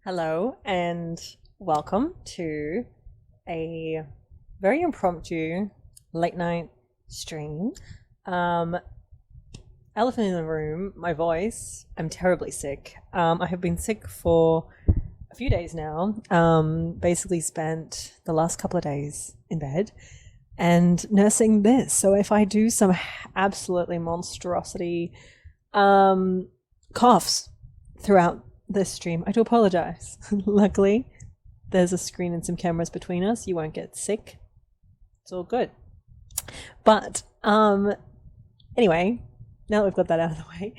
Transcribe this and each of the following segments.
Hello and welcome to a very impromptu late night stream. Elephant in the room, my voice. I'm terribly sick. I have been sick for a few days now. Basically spent the last couple of days in bed and nursing this. So if I do some absolutely monstrosity coughs throughout this stream, I do apologize. Luckily, there's a screen and some cameras between us. You won't get sick. It's all good. But anyway, now that we've got that out of the way,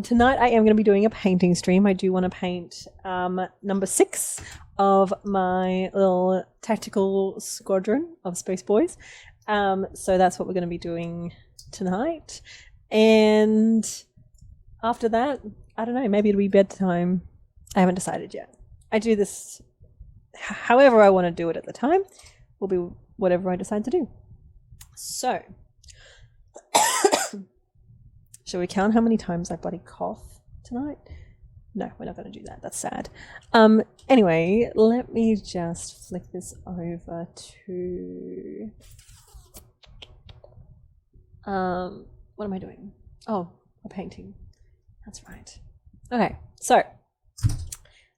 tonight I am going to be doing a painting stream. I do want to paint number 6 of my little tactical squadron of Space Boys. So that's what we're going to be doing tonight. And after that, I don't know, maybe it'll be bedtime. I haven't decided yet. I do this however I want to do it at the time. Will be whatever I decide to do. So, shall we count how many times I bloody cough tonight? No, we're not going to do that. That's sad. Anyway, let me just flick this over to... what am I doing? Oh, a painting. That's right. Okay, so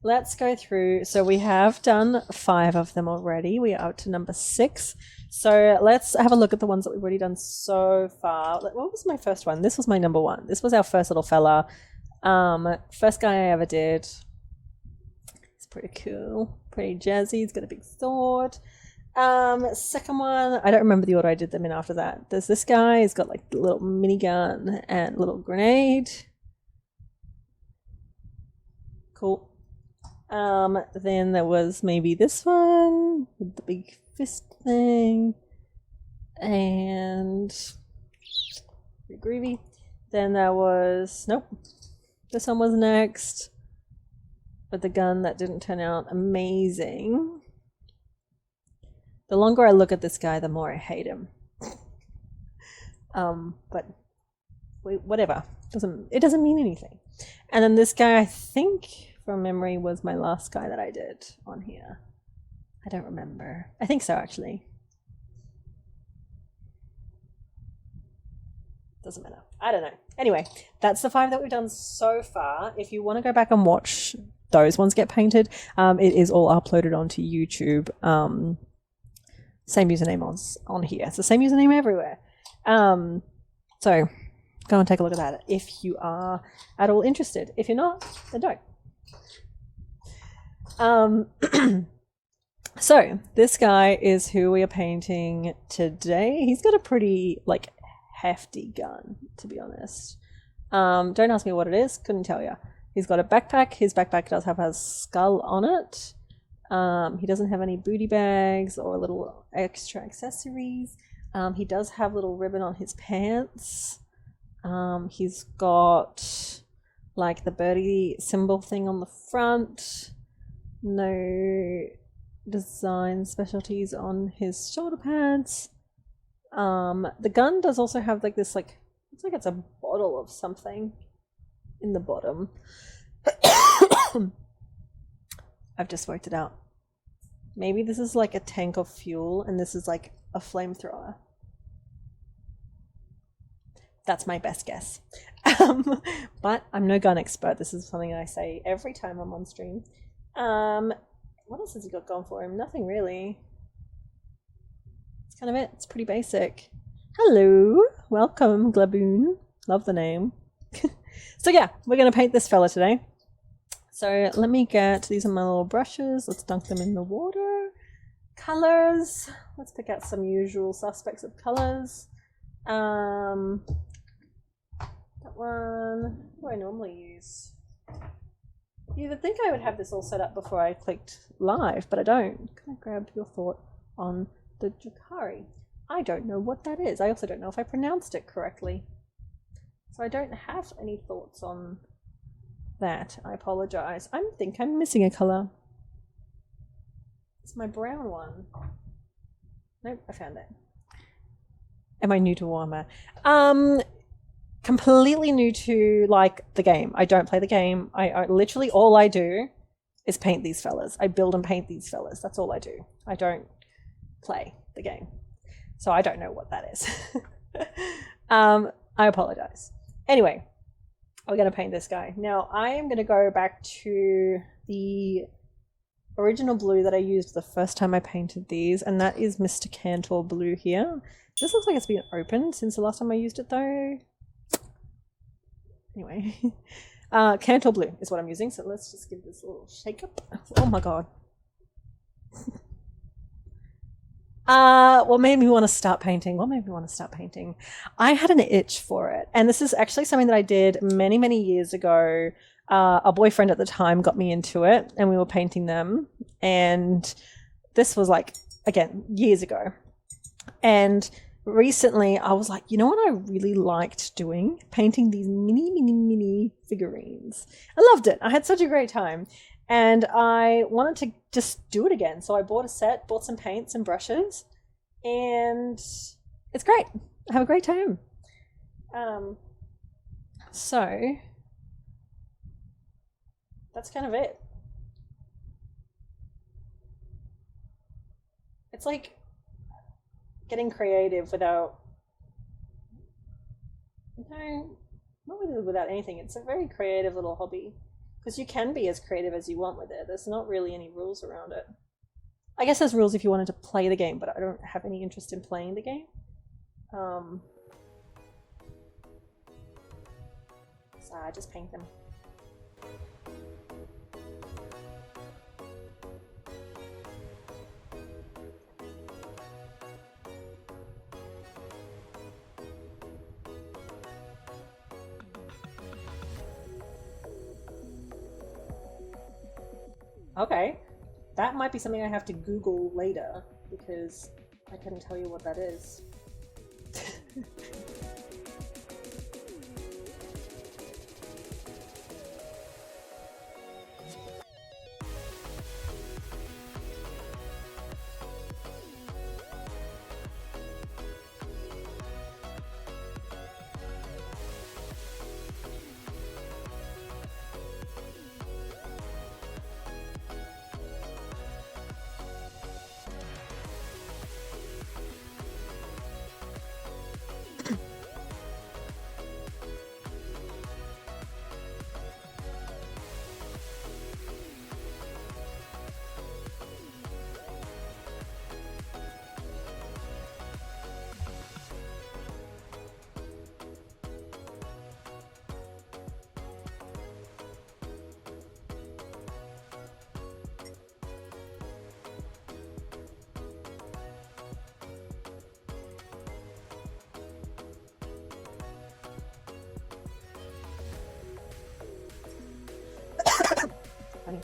let's go through. So we have done 5 of them already. We are up to number 6. So let's have a look at the ones that we've already done so far. What was my first one? This was my number 1. This was our first little fella. First guy I ever did. It's pretty cool. Pretty jazzy. He's got a big sword. Second one, I don't remember the order I did them in after that. There's this guy. He's got like a little minigun and a little grenade. Cool. Then there was maybe this one with the big fist thing, and pretty groovy. Then there was this one was next, with the gun that didn't turn out amazing. The longer I look at this guy, the more I hate him. But whatever. It doesn't mean anything. And then this guy, I think from memory, was my last guy that I did on here. I don't remember. I think so, actually. Doesn't matter. I don't know. Anyway, that's the 5 that we've done so far. If you want to go back and watch those ones get painted, it is all uploaded onto YouTube. Same username on here. It's the same username everywhere. So go and take a look at that if you are at all interested. If you're not, then don't. So this guy is who we are painting today. He's got a pretty hefty gun, to be honest. Don't ask me what it is. Couldn't tell you. He's got a backpack. His backpack does have a skull on it. He doesn't have any booty bags or little extra accessories. He does have a little ribbon on his pants. He's got like the birdie symbol thing on the front. No design specialties on his shoulder pads. The gun does also have like this looks like it's a bottle of something in the bottom. I've just worked it out. Maybe this is like a tank of fuel and this is like a flamethrower. That's my best guess. But I'm no gun expert. This is something I say every time I'm on stream. What else has he got going for him? Nothing really. That's kind of it. It's pretty basic. Hello. Welcome, Glaboon. Love the name. So yeah, we're going to paint this fella today. So let me these are my little brushes. Let's dunk them in the water. Colors. Let's pick out some usual suspects of colors. That one. What do I normally use? You would think I would have this all set up before I clicked live, but I don't. Can I grab your thought on the Drakari? I don't know what that is. I also don't know if I pronounced it correctly. So I don't have any thoughts on that. I apologize. I think I'm missing a color. It's my brown one. Nope, I found it. Am I new to Warhammer? Completely new to the game. I don't play the game. I literally all I do is paint these fellas. I build and paint these fellas. That's all I do. I don't play the game. So I don't know what that is. I apologize. Anyway, we're going to paint this guy. Now, I am going to go back to the original blue that I used the first time I painted these, and that is Mr. Cantor blue here. This looks like it's been opened since the last time I used it though. Anyway, Cantor blue is what I'm using, so let's just give this a little shake up. Oh my god. What made me want to start painting? I had an itch for it, and this is actually something that I did many, many years ago. A boyfriend at the time got me into it, and we were painting them, and this was like, again, years ago. And recently I was like, you know what I really liked doing? Painting these mini figurines. I loved it. I had such a great time. And I wanted to just do it again. So I bought a set, bought some paints and brushes, and it's great. I have a great time. So that's kind of it. It's like getting creative without, no, not without anything. It's a very creative little hobby. Because you can be as creative as you want with it. There's not really any rules around it. I guess there's rules if you wanted to play the game, but I don't have any interest in playing the game. So I just paint them. Okay, that might be something I have to Google later, because I couldn't tell you what that is. Funny.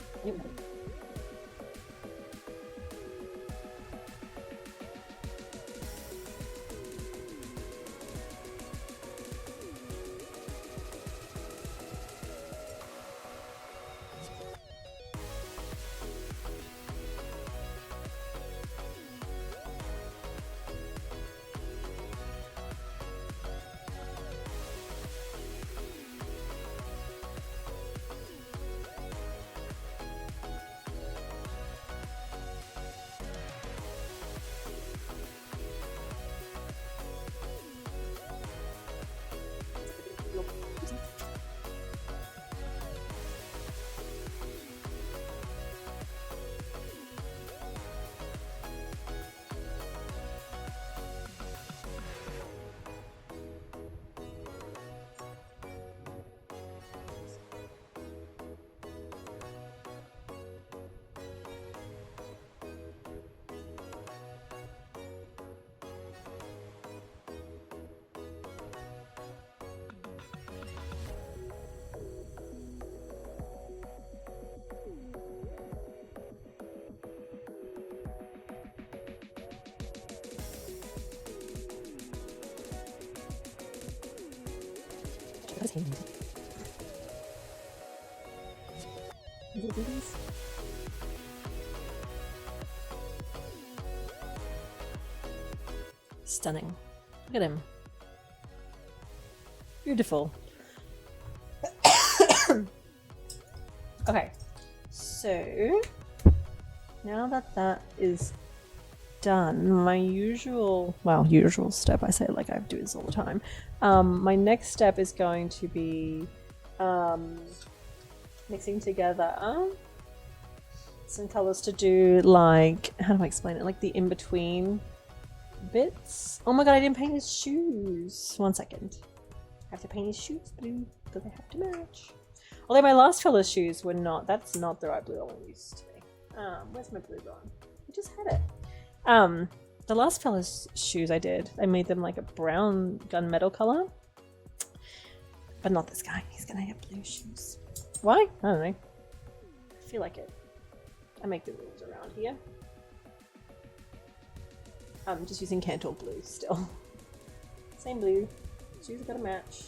What is he? Little babies. Stunning. Look at him. Beautiful. Okay, So now that that is done, my usual step, I say like I do this all the time, my next step is going to be mixing together some colors to do, like, how do I explain it, like the in-between bits. Oh my god, I didn't paint his shoes. 1 second. I have to paint his shoes blue because they have to match. Although my last fella's shoes were not, that's not the right blue I want used to be. Where's my blue gone? I just had it. The last fella's shoes I made them like a brown gunmetal color. But not this guy, he's gonna have blue shoes. Why? I don't know. I feel like it. I make the rules around here. I'm just using Cantor blue still. Same blue. Shoes have got to match.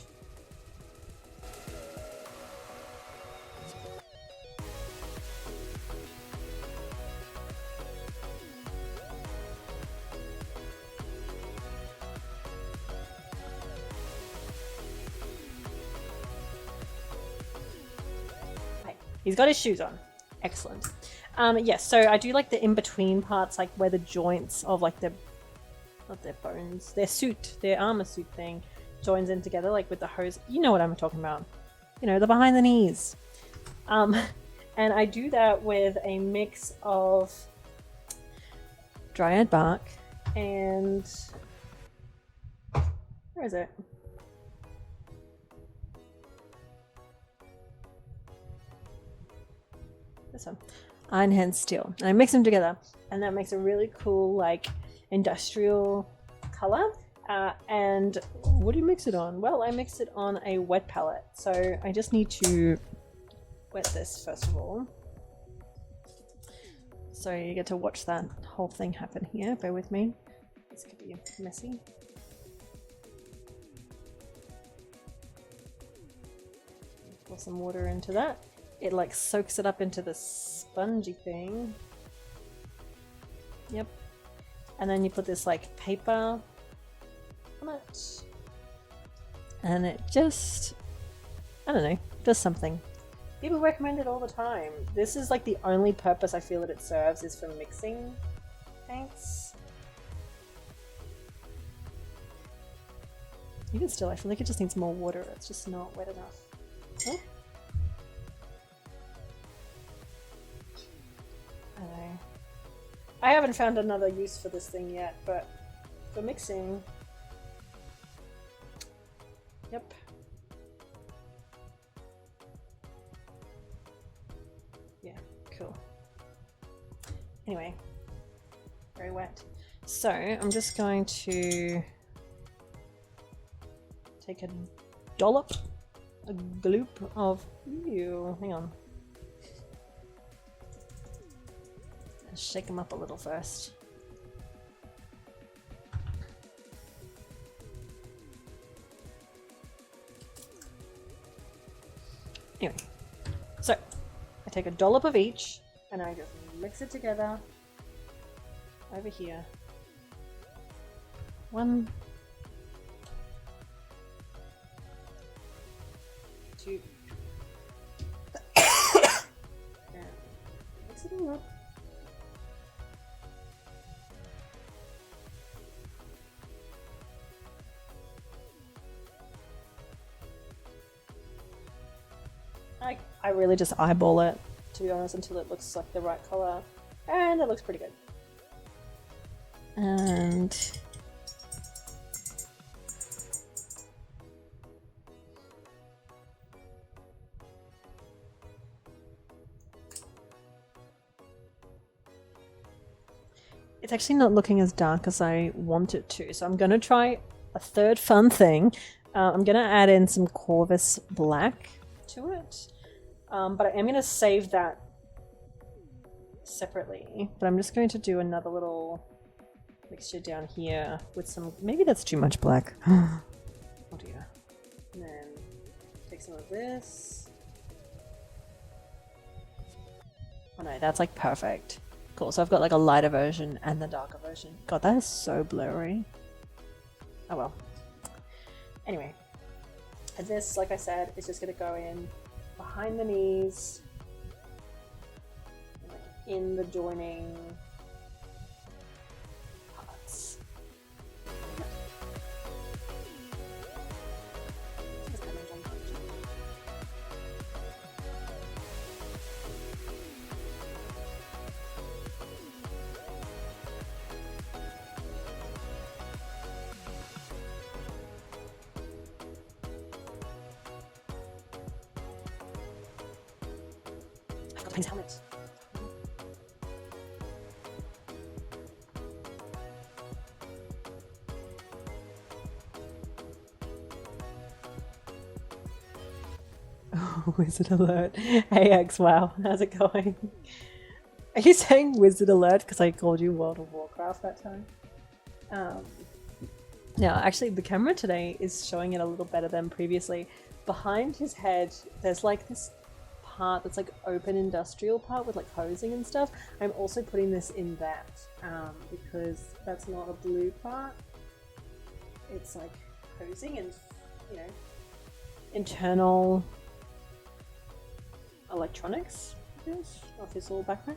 Okay. He's got his shoes on. Excellent. Yes, so I do like the in-between parts, like where the joints of like not their bones, their armor suit thing joins in together, like with the hose. You know what I'm talking about. You know, the behind the knees. And I do that with a mix of dryad bark and where is it? This one. Iron hand steel, and I mix them together, and that makes a really cool like industrial color. And what do you mix it on? Well, I mix it on a wet palette, so I just need to wet this first of all, so you get to watch that whole thing happen here. Bear with me, this could be messy. Pour some water into that. It like soaks it up into the spongy thing. Yep. And then you put this like paper on it. And it just, I don't know, does something. People recommend it all the time. This is like the only purpose I feel that it serves is for mixing paints. Even still, I feel like it just needs more water. It's just not wet enough. Oh. I haven't found another use for this thing yet, but for mixing, yep. Yeah, cool. Anyway, very wet. So I'm just going to take a dollop, a gloop of, ew, hang on. Shake them up a little first. Anyway, so I take a dollop of each and I just mix it together over here. 1, 2, and mix it all up. I really just eyeball it, to be honest, until it looks like the right color, and it looks pretty good. And it's actually not looking as dark as I want it to, so I'm gonna try a third fun thing. I'm gonna add in some Corvus Black to it. But I am going to save that separately. But I'm just going to do another little mixture down here with some, maybe that's too much black. Oh dear. And then take some of this. Oh no, that's like perfect. Cool, so I've got like a lighter version and the darker version. God, that is so blurry. Oh well. Anyway. And this, like I said, is just going to go in behind the knees, in the joining parts. I've got his helmet. Wizard alert. Hey X, wow, how's it going? Are you saying wizard alert because I called you World of Warcraft that time? Now, actually, the camera today is showing it a little better than previously. Behind his head, there's like this part that's like open industrial part with like hosing and stuff. I'm also putting this in that because that's not a blue part. It's like hosing and, you know, internal electronics, I guess, of his little backpack.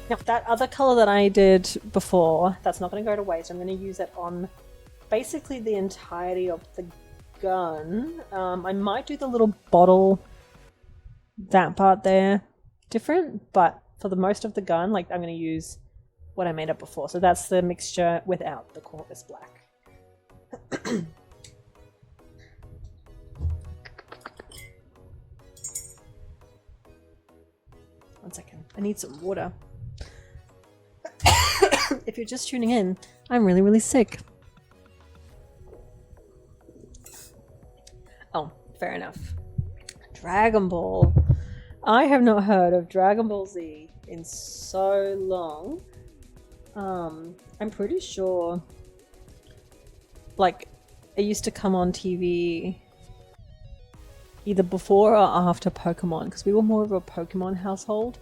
Now, that other colour that I did before, that's not going to go to waste. I'm going to use it on basically the entirety of the gun. I might do the little bottle, that part there, different, but for the most of the gun, like, I'm going to use what I made up before. So that's the mixture without the Corvus Black. One second, I need some water. If you're just tuning in, I'm really, really sick. Oh, fair enough. Dragon Ball. I have not heard of Dragon Ball Z in so long. I'm pretty sure, like, it used to come on TV either before or after Pokemon, because we were more of a Pokemon household.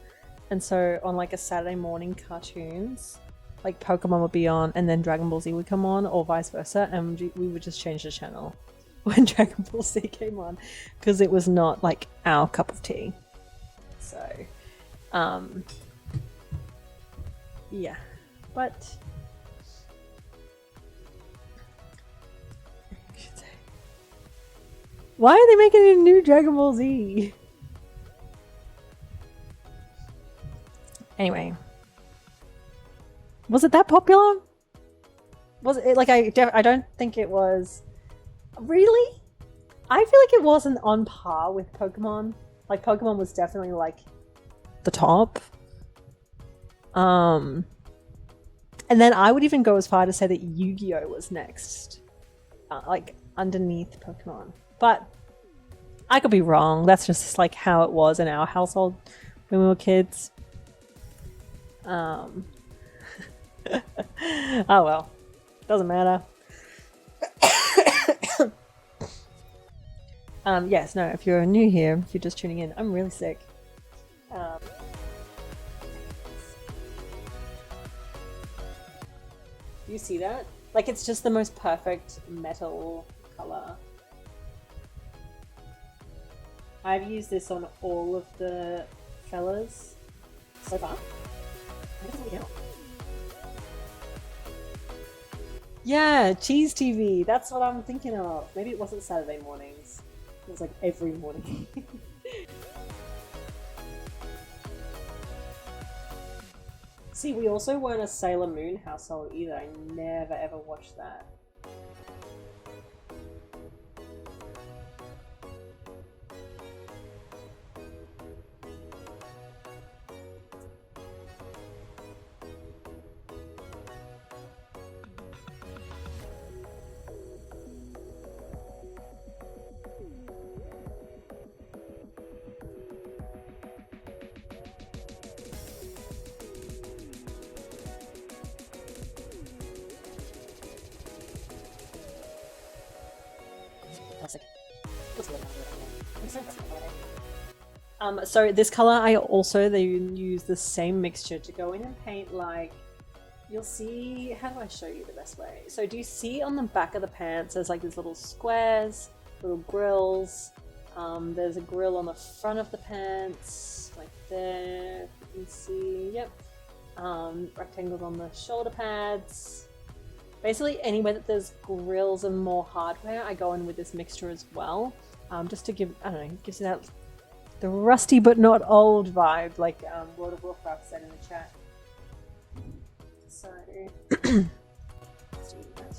And so on like a Saturday morning cartoons, like Pokemon would be on and then Dragon Ball Z would come on, or vice versa, and we would just change the channel when Dragon Ball Z came on, because it was not like our cup of tea. So, yeah, but why are they making a new Dragon Ball Z? Anyway, was it that popular? Was it like I don't think it was. Really? I feel like it wasn't on par with Pokemon. Like Pokemon was definitely like the top. And then I would even go as far to say that Yu-Gi-Oh was next, like underneath Pokemon. But I could be wrong. That's just like how it was in our household when we were kids. Oh well, doesn't matter. Yes, no, if you're new here, if you're just tuning in, I'm really sick. You see that? Like, it's just the most perfect metal color. I've used this on all of the fellas so far. Yeah, Cheese TV. That's what I'm thinking of. Maybe it wasn't Saturday mornings. It was like every morning. See, we also weren't a Sailor Moon household either. I never ever watched that. So this color, they use the same mixture to go in and paint like you'll see, how do I show you the best way? So do you see on the back of the pants, there's like these little squares, little grills. There's a grill on the front of the pants, like there, you can see, yep. Rectangles on the shoulder pads. Basically anywhere that there's grills and more hardware, I go in with this mixture as well. Just to give, I don't know, gives you that the rusty but not old vibe, like World of Warcraft said in the chat. So let's do that.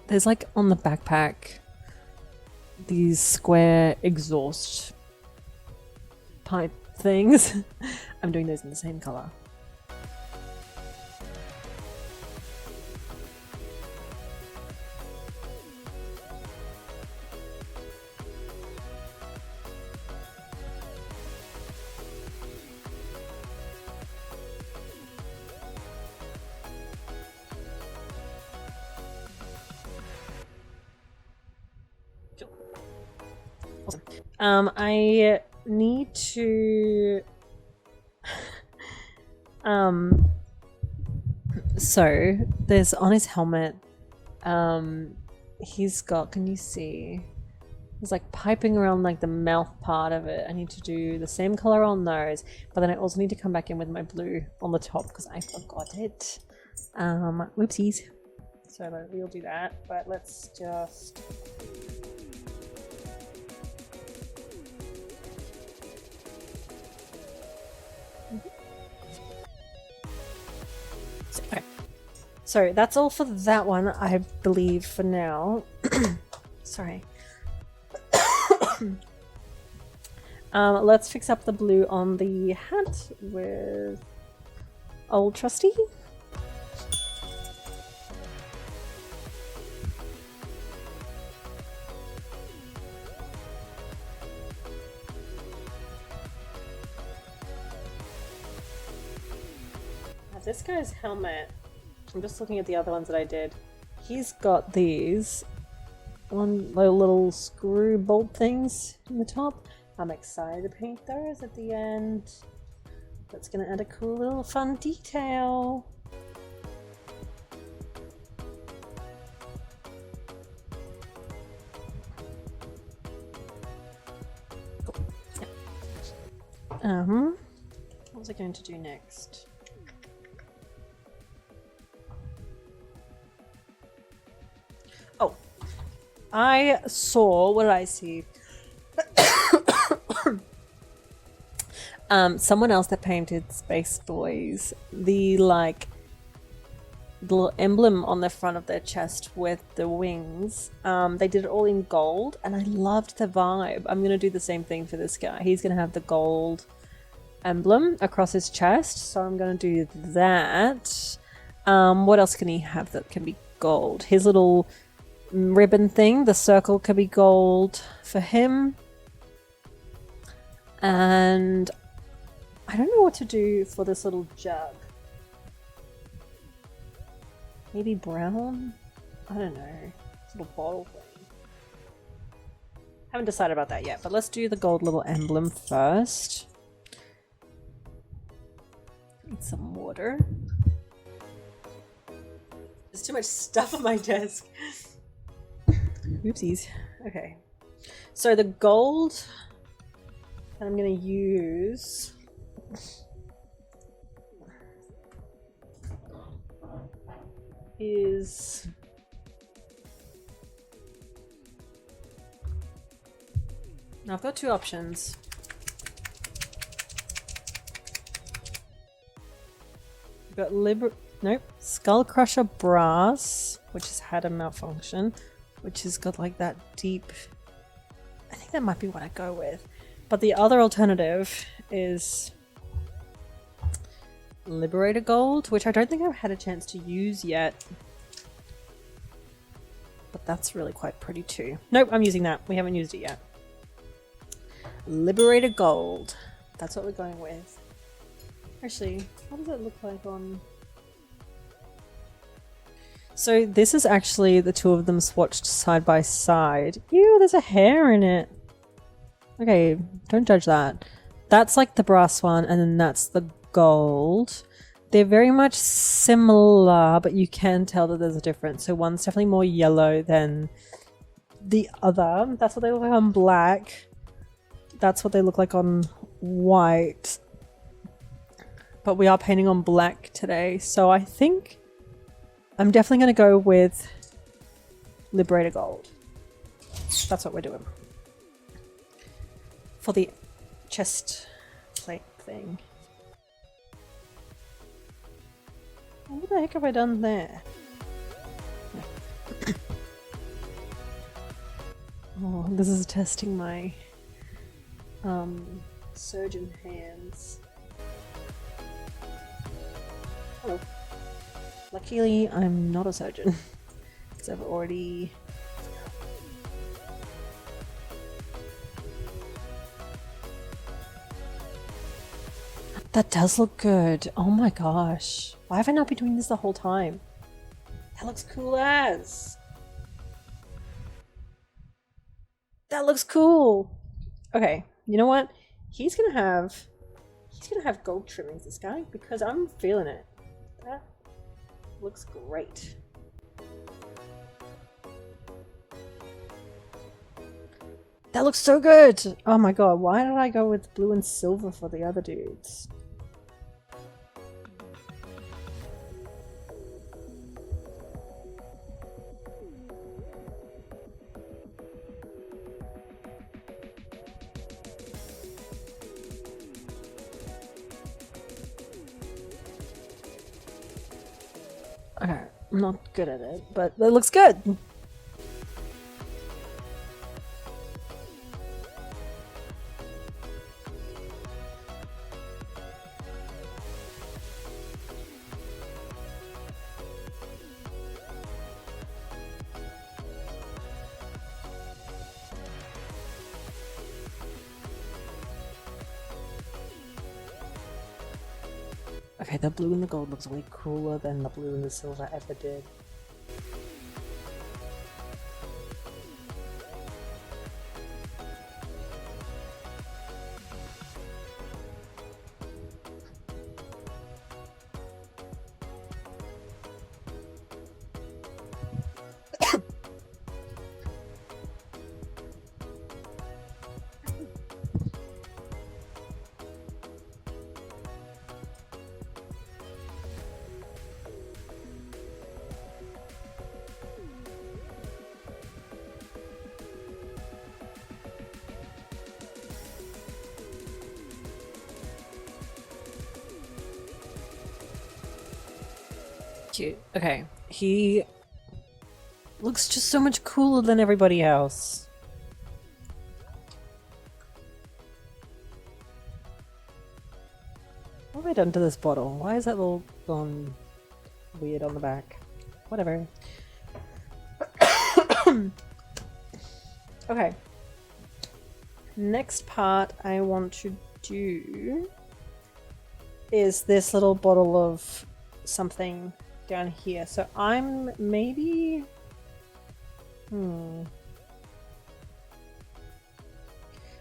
There's like on the backpack these square exhaust pipe things. I'm doing those in the same color. I need to so there's on his helmet, he's got, can you see? There's like piping around like the mouth part of it. I need to do the same color on those, but then I also need to come back in with my blue on the top because I forgot it. Whoopsies. So we'll do that, but let's just okay. So that's all for that one, I believe, for now. Sorry. Let's fix up the blue on the hat with old trusty. This guy's helmet, I'm just looking at the other ones that I did. He's got these little screw bolt things in the top. I'm excited to paint those at the end. That's gonna add a cool little fun detail. Cool. What was I going to do next? Oh, I saw, what did I see? Someone else that painted Space Boys, the like little emblem on the front of their chest with the wings, they did it all in gold and I loved the vibe. I'm gonna do the same thing for this guy. He's gonna have the gold emblem across his chest, so I'm gonna do that. What else can he have that can be gold? His little ribbon thing, the circle, could be gold for him. And I don't know what to do for this little jug. Maybe brown? I don't know. This little bottle thing. Haven't decided about that yet, but let's do the gold little emblem first. Need some water. There's too much stuff on my desk. Oopsies. Okay. So the gold that I'm going to use is now I've got two options. I've got Skull Crusher Brass, which has had a malfunction, which has got like that deep, I think that might be what I go with. But the other alternative is Liberator Gold, which I don't think I've had a chance to use yet. But that's really quite pretty too. Nope, I'm using that. We haven't used it yet. Liberator Gold. That's what we're going with. Actually, what does it look like on... So this is actually the two of them swatched side by side. Ew, there's a hair in it. Okay, don't judge that. That's like the brass one, and then that's the gold. They're very much similar, but you can tell that there's a difference. So one's definitely more yellow than the other. That's what they look like on black. That's what they look like on white. But we are painting on black today, so I think I'm definitely going to go with Liberator Gold. That's what we're doing. For the chest plate thing. What the heck have I done there? Oh, this is testing my surgeon hands. Oh. Luckily, I'm not a surgeon, because I've already... That does look good. Oh my gosh. Why have I not been doing this the whole time? That looks cool as. That looks cool. Okay, you know what? He's gonna have gold trimmings, this guy, because I'm feeling it. That looks great. That looks so good! Oh my god, why did I go with blue and silver for the other dudes? Okay, I'm not good at it, but it looks good! Okay, the blue and the gold looks way cooler than the blue and the silver ever did. Cute. Okay, he looks just so much cooler than everybody else. What have I done to this bottle? Why is that little gone weird on the back? Whatever. Okay. Next part I want to do is this little bottle of something down here. So I'm maybe...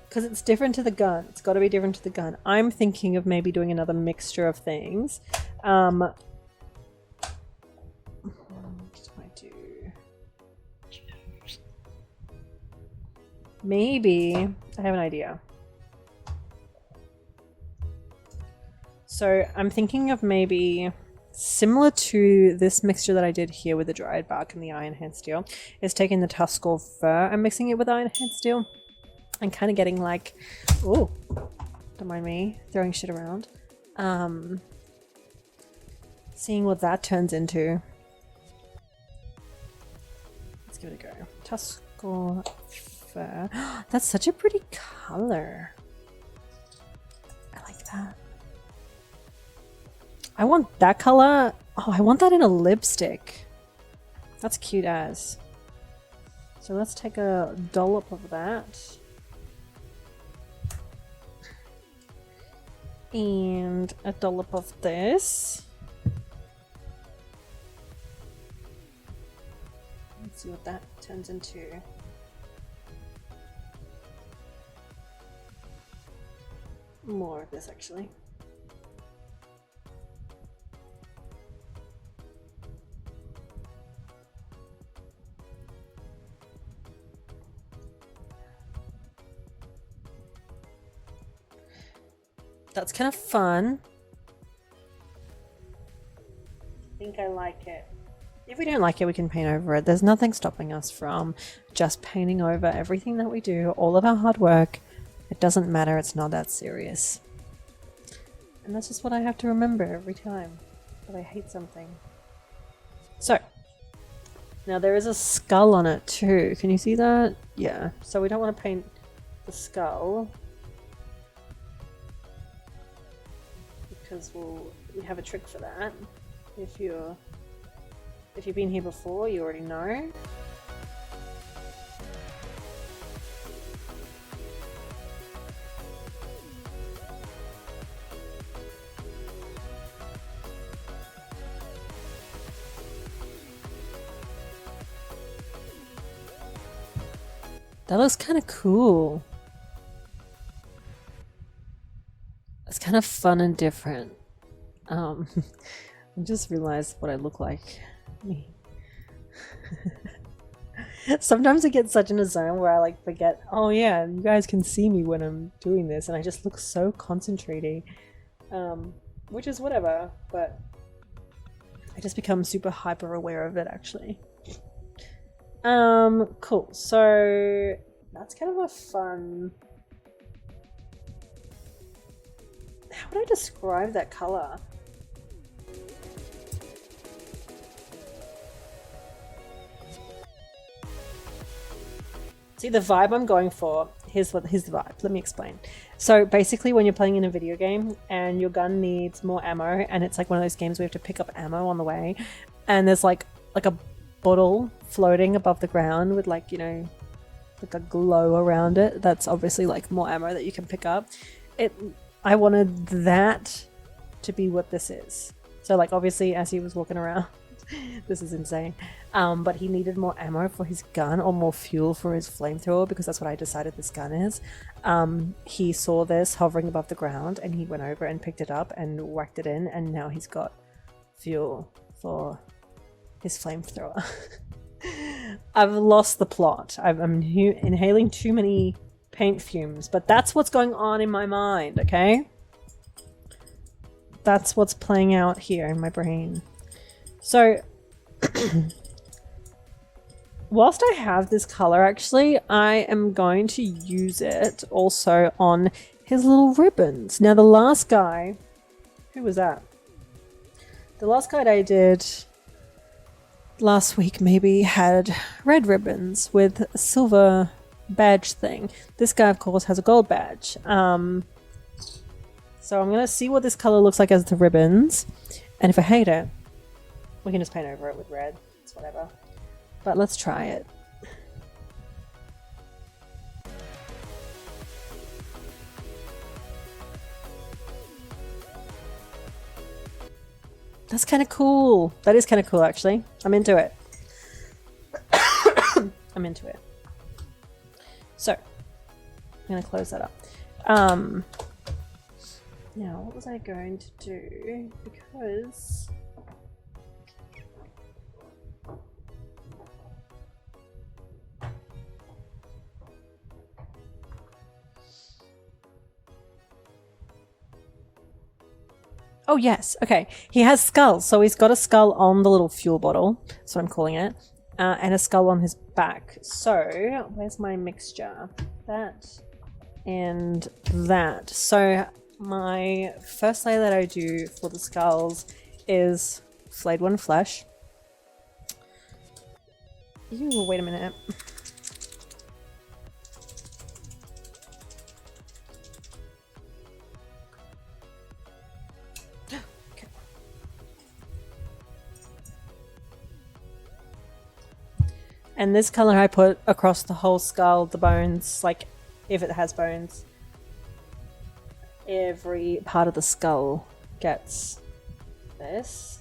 Because it's different to the gun. It's got to be different to the gun. I'm thinking of maybe doing another mixture of things. What do I do? Maybe... I have an idea. So I'm thinking of maybe... Similar to this mixture that I did here with the dried bark and the iron hand steel, is taking the Tuscal fur and mixing it with iron hand steel and kind of getting like, oh, don't mind me throwing shit around. Seeing what that turns into. It's give it a go. Tuscal fur. That's such a pretty color. I like that. I want that color. Oh, I want that in a lipstick. That's cute as. So let's take a dollop of that. And a dollop of this. Let's see what that turns into. More of this actually. That's kind of fun. I think I like it. If we don't like it, we can paint over it. There's nothing stopping us from just painting over everything that we do, all of our hard work. It doesn't matter, it's not that serious. And that's just what I have to remember every time that I hate something. So, now there is a skull on it too. Can you see that? Yeah, so we don't want to paint the skull. Because we have a trick for that. If you've been here before, you already know. That looks kind of cool. It's kind of fun and different. I just realized what I look like. Me. Sometimes I get such in a zone where I like forget, oh yeah, you guys can see me when I'm doing this, and I just look so concentrating. Which is whatever, but I just become super hyper aware of it actually. Cool. So that's kind of a fun... How would I describe that color? See, the vibe I'm going for, here's the vibe. Let me explain. So basically when you're playing in a video game and your gun needs more ammo, and it's like one of those games where you have to pick up ammo on the way, and there's like a bottle floating above the ground with like, you know, like a glow around it. That's obviously like more ammo that you can pick up. I wanted that to be what this is. So like obviously as he was walking around, this is insane. But he needed more ammo for his gun or more fuel for his flamethrower, because that's what I decided this gun is. He saw this hovering above the ground and he went over and picked it up and whacked it in, and now he's got fuel for his flamethrower. I've lost the plot. I'm inhaling too many paint fumes, but that's what's going on in my mind, okay? That's what's playing out here in my brain. So, whilst I have this color, actually, I am going to use it also on his little ribbons. Now, the last guy... Who was that? The last guy I did last week maybe had red ribbons with a silver badge thing. This guy, of course, has a gold badge. So I'm going to see what this color looks like as the ribbons. And if I hate it, we can just paint over it with red. It's whatever. But let's try it. That's kind of cool. That is kind of cool, actually. I'm into it. I'm into it. So, I'm going to close that up. Now, what was I going to do? Because... Oh yes, okay. He has skulls, so he's got a skull on the little fuel bottle. That's what I'm calling it. And a skull on his back. So, where's my mixture? That and that. So, my first layer that I do for the skulls is flayed one flesh. You wait a minute. Okay. And this color I put across the whole skull, the bones, like if it has bones. Every part of the skull gets this.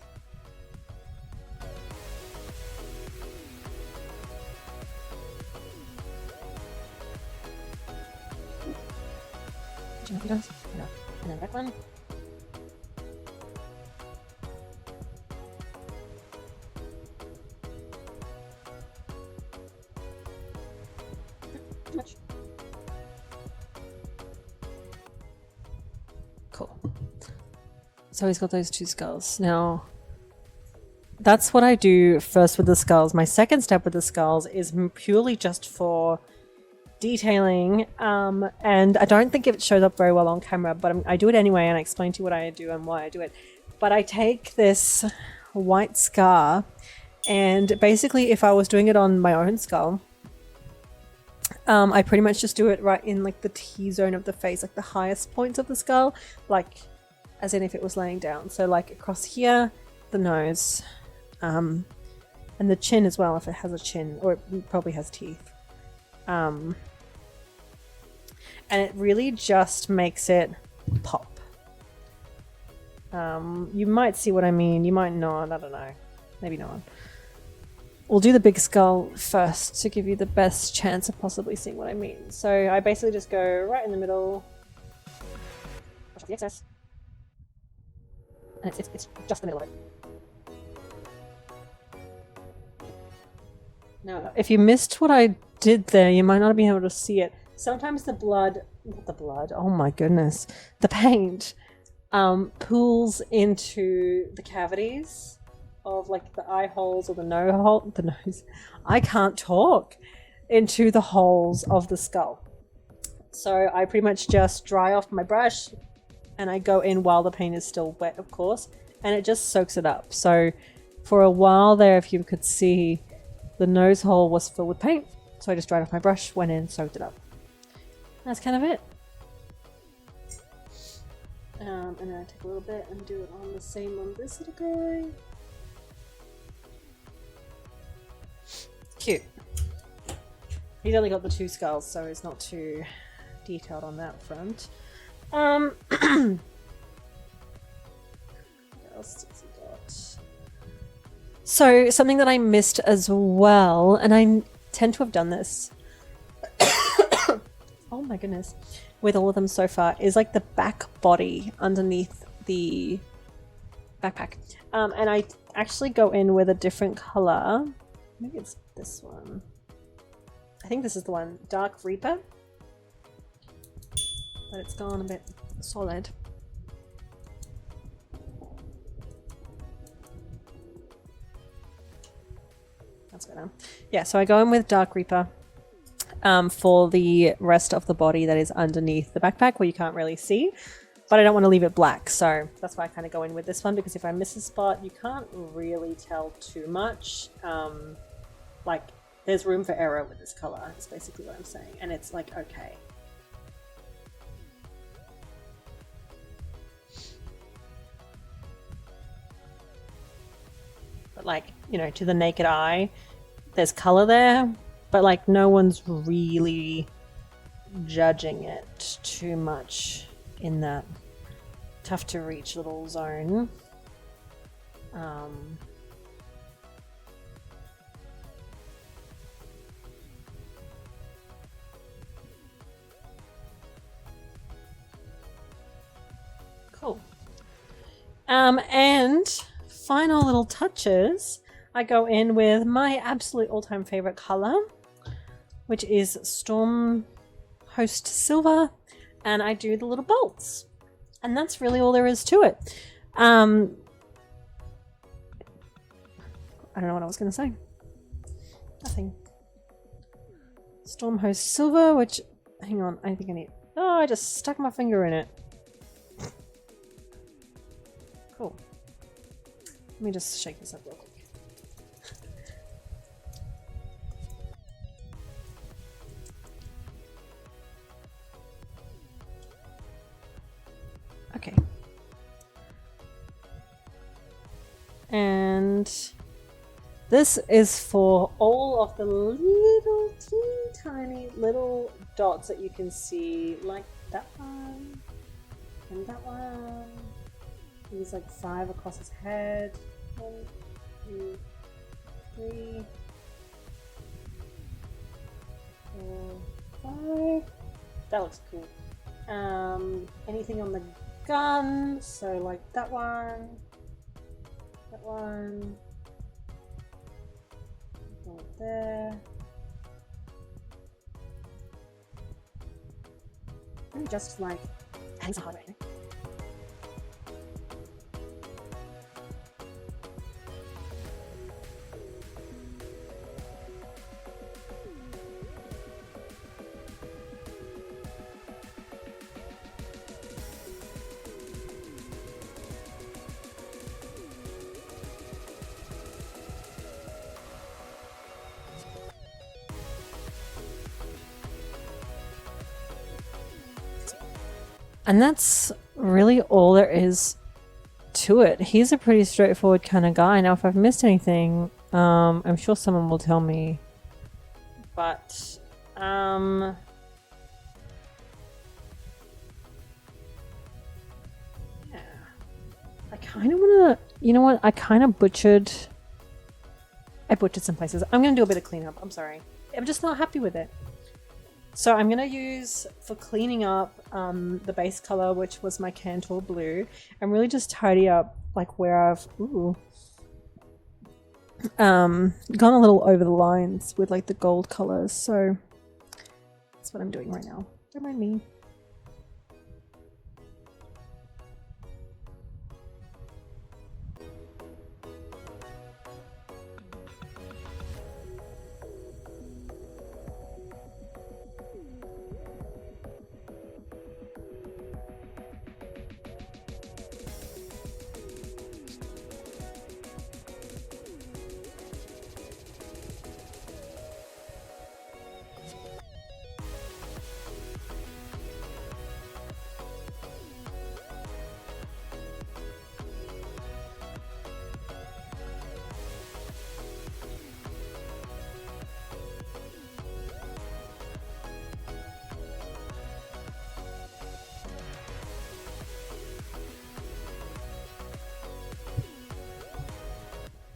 Do you know if he does? No. And then the back one. Too much. Cool. So he's got those two skulls. Now, that's what I do first with the skulls. My second step with the skulls is purely just for detailing, and I don't think it shows up very well on camera, but I do it anyway, and I explain to you what I do and why I do it. But I take this white scar, and basically if I was doing it on my own skull, I pretty much just do it right in like the T-zone of the face, like the highest points of the skull, like as in if it was laying down. So like across here, the nose, and the chin as well if it has a chin, or it probably has teeth. And it really just makes it pop. You might see what I mean, you might not, I don't know, maybe not. We'll do the big skull first to give you the best chance of possibly seeing what I mean. So I basically just go right in the middle, brush off the excess, and it's just the middle of it. Now, if you missed what I did there, you might not be able to see it. Sometimes the blood, not the blood, oh my goodness, the paint pools into the cavities of like the eye holes or the nose. I can't talk. Into the holes of the skull. So I pretty much just dry off my brush and I go in while the paint is still wet, of course, and it just soaks it up. So for a while there, if you could see, the nose hole was filled with paint. So I just dried off my brush, went in, soaked it up. That's kind of it. And then I take a little bit and do it on the same on this little guy. Cute. He's only got the two skulls, so it's not too detailed on that front. What else has he got? So something that I missed as well, and I tend to have done this. Oh my goodness. With all of them so far, is like the back body underneath the backpack. And I actually go in with a different color. Maybe it's this one. I think this is the one, Dark Reaper. But it's gone a bit solid. That's better. Yeah, so I go in with Dark Reaper. For the rest of the body that is underneath the backpack where you can't really see, but I don't want to leave it black, so that's why I kind of go in with this one, because if I miss a spot you can't really tell too much. Like there's room for error with this color is basically what I'm saying, and it's like okay. But like, you know, to the naked eye there's color there, but like no one's really judging it too much in that tough to reach little zone. Cool. And final little touches, I go in with my absolute all-time favorite color, which is Storm Host Silver, and I do the little bolts. And that's really all there is to it. I don't know what I was going to say. Nothing. Storm Host Silver, which, hang on, I think I need, oh, I just stuck my finger in it. Cool. Let me just shake this up real quick. And this is for all of the little teeny tiny little dots that you can see, like that one and that one. He's like 5 across his head. 1, 2, 3, 4, 5. That looks cool. Anything on the gun, so like that one, right there. Maybe just like adding some hardware. And that's really all there is to it. He's a pretty straightforward kind of guy. Now, if I've missed anything, I'm sure someone will tell me. But, yeah. I kind of want to, you know what? I butchered some places. I'm going to do a bit of cleanup. I'm sorry. I'm just not happy with it. So I'm going to use, for cleaning up, the base color, which was my Cantor blue, and really just tidy up like where I've gone a little over the lines with like the gold colors. So that's what I'm doing right now. Don't mind me.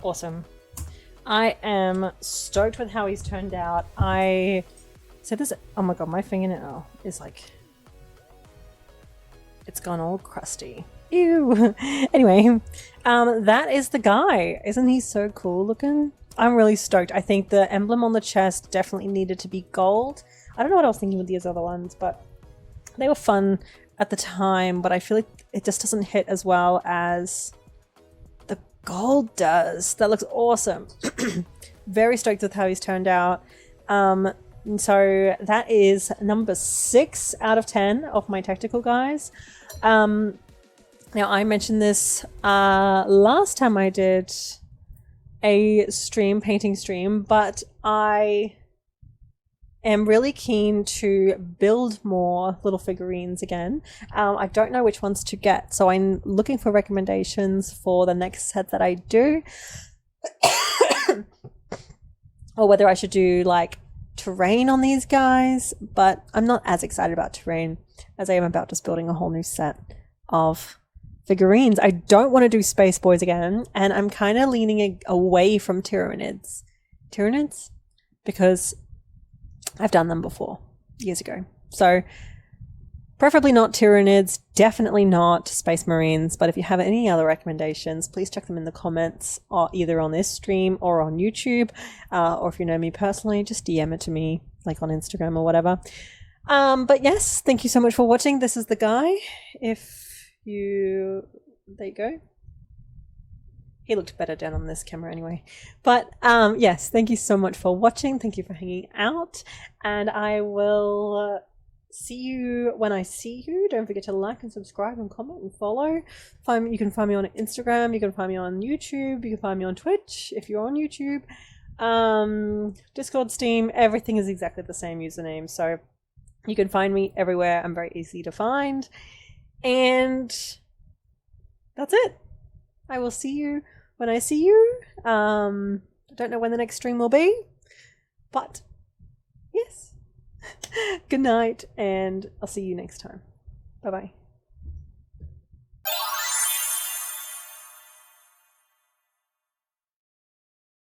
Awesome. I am stoked with how he's turned out. I said this, oh my god, my fingernail is like, it's gone all crusty. Ew. Anyway, that is the guy. Isn't he so cool looking? I'm really stoked. I think the emblem on the chest definitely needed to be gold. I don't know what I was thinking with these other ones, but they were fun at the time, but I feel like it just doesn't hit as well as the gold does. That looks awesome. Very stoked with how he's turned out. So that is number 6 out of 10 of my tactical guys. Now I mentioned this last time I did a painting stream, but I am really keen to build more little figurines again. I don't know which ones to get, so I'm looking for recommendations for the next set that I do. Or whether I should do like terrain on these guys, but I'm not as excited about terrain as I am about just building a whole new set of figurines. I don't want to do Space Boys again, and I'm kind of leaning away from Tyranids. Tyranids? Because I've done them before, years ago. So preferably not Tyranids, definitely not Space Marines, but if you have any other recommendations, please check them in the comments, or either on this stream or on YouTube, or if you know me personally, just DM it to me, like on Instagram or whatever. But yes, thank you so much for watching. This is the guy. There you go. He looked better down on this camera anyway. But yes, thank you so much for watching. Thank you for hanging out. And I will see you when I see you. Don't forget to like and subscribe and comment and follow. You can find me on Instagram. You can find me on YouTube. You can find me on Twitch if you're on YouTube. Discord, Steam, everything is exactly the same username. So you can find me everywhere. I'm very easy to find. And that's it. I will see you when I see you. I don't know when the next stream will be, but yes. Good night, and I'll see you next time. Bye bye.